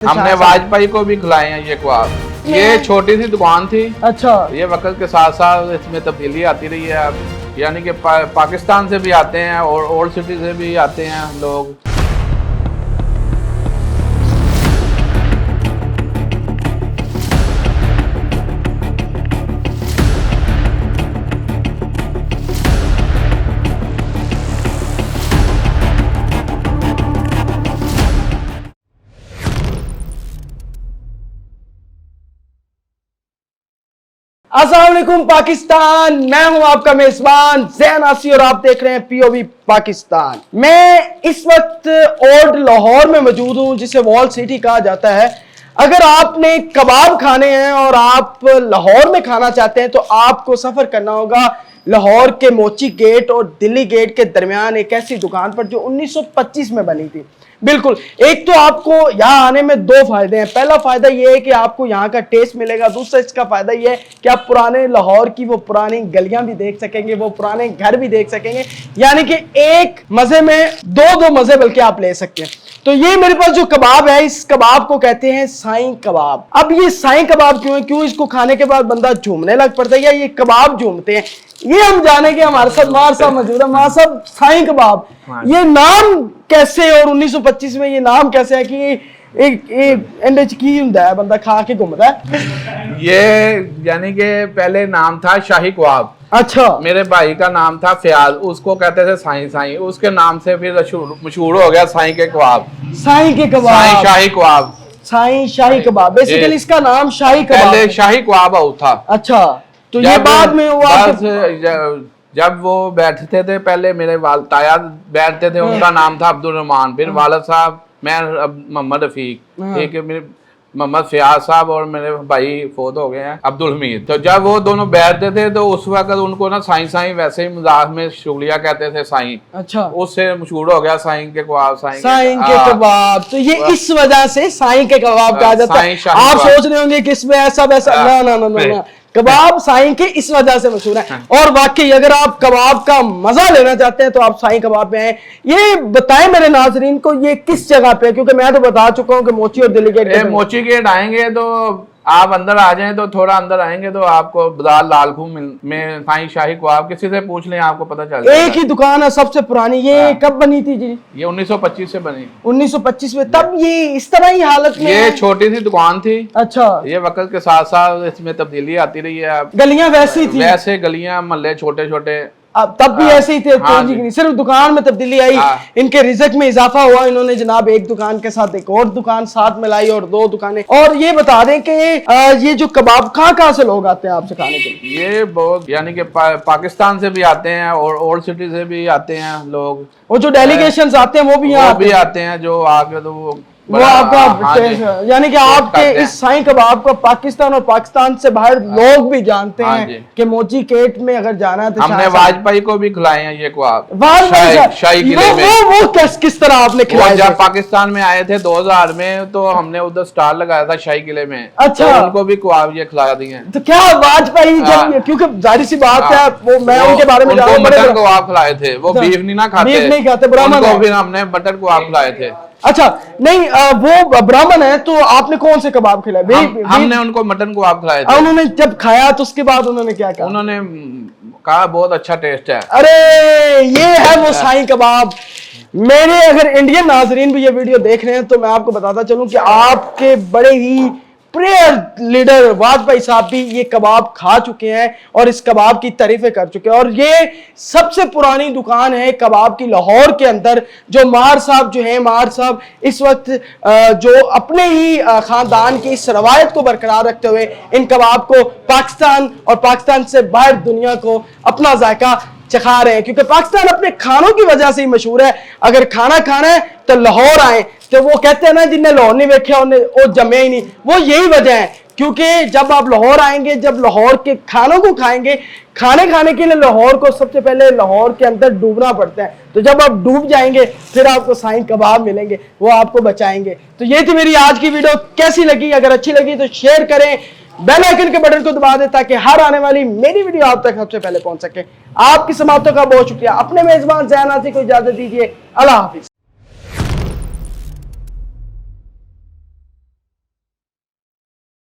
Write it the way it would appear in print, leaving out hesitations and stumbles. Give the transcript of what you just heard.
हमने वाजपेयी को भी खिलाए हैं ये कबाब। ये छोटी सी दुकान थी। अच्छा, ये वक्त के साथ साथ इसमें तब्दीली आती रही है। अब यानी कि पाकिस्तान से भी आते हैं और ओल्ड सिटी से भी आते हैं लोग। अस्सलाम वालेकुम पाकिस्तान। मैं हूं आपका मेजबान ज़ैन आसी और आप देख रहे हैं पीओवी पाकिस्तान। मैं इस वक्त ओल्ड लाहौर में मौजूद हूं, जिसे वॉल सिटी कहा जाता है। अगर आपने कबाब खाने हैं और आप लाहौर में खाना चाहते हैं तो आपको सफर करना होगा लाहौर के मोची गेट और दिल्ली गेट के दरमियान एक ऐसी दुकान पर जो 1925 में बनी थी। बिल्कुल, एक तो आपको यहाँ आने में दो फायदे हैं। पहला फायदा ये है कि आपको यहाँ का टेस्ट मिलेगा। दूसरा इसका फायदा ये है कि आप पुराने लाहौर की वो पुरानी गलियां भी देख सकेंगे, वो पुराने घर भी देख सकेंगे। यानी कि एक मजे में दो मजे बल्कि आप ले सकते हैं। तो ये मेरे पास जो कबाब है, इस कबाब को कहते हैं साईं कबाब। अब ये साईं कबाब क्यों है, क्यों इसको खाने के बाद बंदा झूमने लग पड़ता है या ये कबाब झूमते हैं, ये हम जानेंगे। हमारे साथ मार साहब मौजूद है। मार साहब, साईं कबाब ये नाम कैसे और 1925 में ये नाम कैसे है कि एक की हुंदा है बंदा खा के घूमता है? ये यानी कि पहले नाम था शाही कबाब। अच्छा, मेरे भाई का नाम था फयाज, उसको कहते थे साईं। साईं उसके नाम से फिर मशहूर हो गया साईं के कबाब। साईं के कबाब, साईं शाही कबाब, साईं शाही कबाब। बेसिकली इसका नाम शाही कबाब, पहले शाही कबाब था। अच्छा, तो ये बाद में हुआ। जब वो बैठते थे, पहले मेरे ताया बैठते थे, उनका नाम था अब्दुल रहमान। फिर वालिद साहब, मैं मोहम्मद रफीक, ठीक है, मेरे मोहम्मद फयाज साहब और मेरे भाई फोत हो गए हैं अब्दुल हमीद। तो जब वो दोनों बैठते थे तो उस वक्त उनको ना साईं साईं वैसे ही मजाक में शुगलिया कहते थे साईं। अच्छा, उससे मशहूर हो गया साईं के कबाब। साईं के कबाब, तो ये इस वजह से साईं के कबाब कहा जाता है। आप सोच रहे होंगे कि इसमें ऐसा वैसा, ना, कबाब साईं के इस वजह से मशहूर है। और वाकई अगर आप कबाब का मजा लेना चाहते हैं तो आप साईं कबाब में आए। ये बताएं मेरे नाजरीन को, ये किस जगह पे है, क्योंकि मैं तो बता चुका हूँ कि मोची और दिल्ली गेट। मोची गेट आएंगे तो आप अंदर आ जाएं, तो थोड़ा अंदर आएंगे तो आपको बाजार लालखू में साईं शाही कबाब, किसी से पूछ लें आपको पता चल जाएगा। एक ही दुकान है सबसे पुरानी। ये कब बनी थी जी? ये 1925 से बनी। 1925 में, तब ये इस तरह ही हालत में? ये छोटी सी दुकान थी। अच्छा, ये वक्त के साथ साथ इसमें तब्दीली आती रही है। गलियां वैसी थी, वैसे गलियां मोहल्ले छोटे छोटे अब तब भी ऐसे ही थे। तो सिर्फ दुकान में तब्दीली आई, इनके रिज़्क में इजाफा हुआ। इन्होंने जनाब एक दुकान के साथ एक और दुकान साथ मिलाई और दो दुकानें। और ये बता दें कि ये जो कबाब कहाँ से लोग आते हैं आपसे खाने के लिए? ये बहुत यानी कि पाकिस्तान से भी आते हैं और ओल्ड सिटी से भी आते हैं लोग। वो जो डेलीगेशंस आते हैं वो भी यहाँ भी आते हैं, जो आके तो वो आपका यानी कि आपके इस साईं कबाब को पाकिस्तान और पाकिस्तान से बाहर लोग भी जानते हैं कि मोची गेट में अगर जाना है तो हमने वाजपेयी को भी खिलाए हैं ये कबाब। शाही किले में वो किस तरह आपने खिलाए? जब पाकिस्तान में आए थे 2000 में तो हमने उधर स्टॉल लगाया था शाही किले में। अच्छा, तो उनको भी कबाब ये खिला दिए हैं। तो क्या वाजपेयी जब, क्योंकि जाहिर सी बात है वो मैं उनके बारे में जानता हूं, मटन कबाब खिलाए थे। वो बीफ नहीं ना खाते, बीफ नहीं खाते, ब्राह्मण है। फिर हमने मटन कबाब खिलाए थे। अच्छा, नहीं वो ब्राह्मण है तो आपने कौन से कबाब खिलाए? हमने उनको मटन कबाब खिलाए थे। उन्होंने जब खाया तो उसके बाद उन्होंने क्या कहा? उन्होंने कहा बहुत अच्छा टेस्ट है। अरे ये है वो साईं कबाब। मेरे अगर इंडियन नाजरीन भी ये वीडियो देख रहे हैं तो मैं आपको बताता चलूं कि आपके बड़े ही प्रिय लीडर वाजपेयी साहब भी ये कबाब खा चुके हैं और इस कबाब की तारीफें कर चुके हैं। और ये सबसे पुरानी दुकान है कबाब की लाहौर के अंदर, जो मार साहब जो है, मार साहब इस वक्त जो अपने ही खानदान की इस रवायत को बरकरार रखते हुए इन कबाब को पाकिस्तान और पाकिस्तान से बाहर दुनिया को अपना जायका चखा रहे हैं। क्योंकि पाकिस्तान अपने खानों की वजह से ही मशहूर है। अगर खाना खाना है तो लाहौर आए। तो वो कहते हैं ना, जिन्हें लाहौर नहीं देखा उन्हें वो जमे ही नहीं। वो यही वजह है, क्योंकि जब आप लाहौर आएंगे, जब लाहौर के खानों को खाएंगे, खाने के लिए लाहौर को सबसे पहले लाहौर के अंदर डूबना पड़ता है। तो जब आप डूब जाएंगे फिर आपको साईं कबाब मिलेंगे, वो आपको बचाएंगे। तो ये थी मेरी आज की वीडियो। कैसी लगी? अगर अच्छी लगी तो शेयर करें, बेल आइकन के बटन को दबा दें ताकि हर आने वाली मेरी वीडियो आप तक सबसे पहले पहुंच सके। आपकी समातों का बहुत शुक्रिया। अपने मेजबान ज़ैन आसी को इजाजत दीजिए। अल्लाह हाफिज।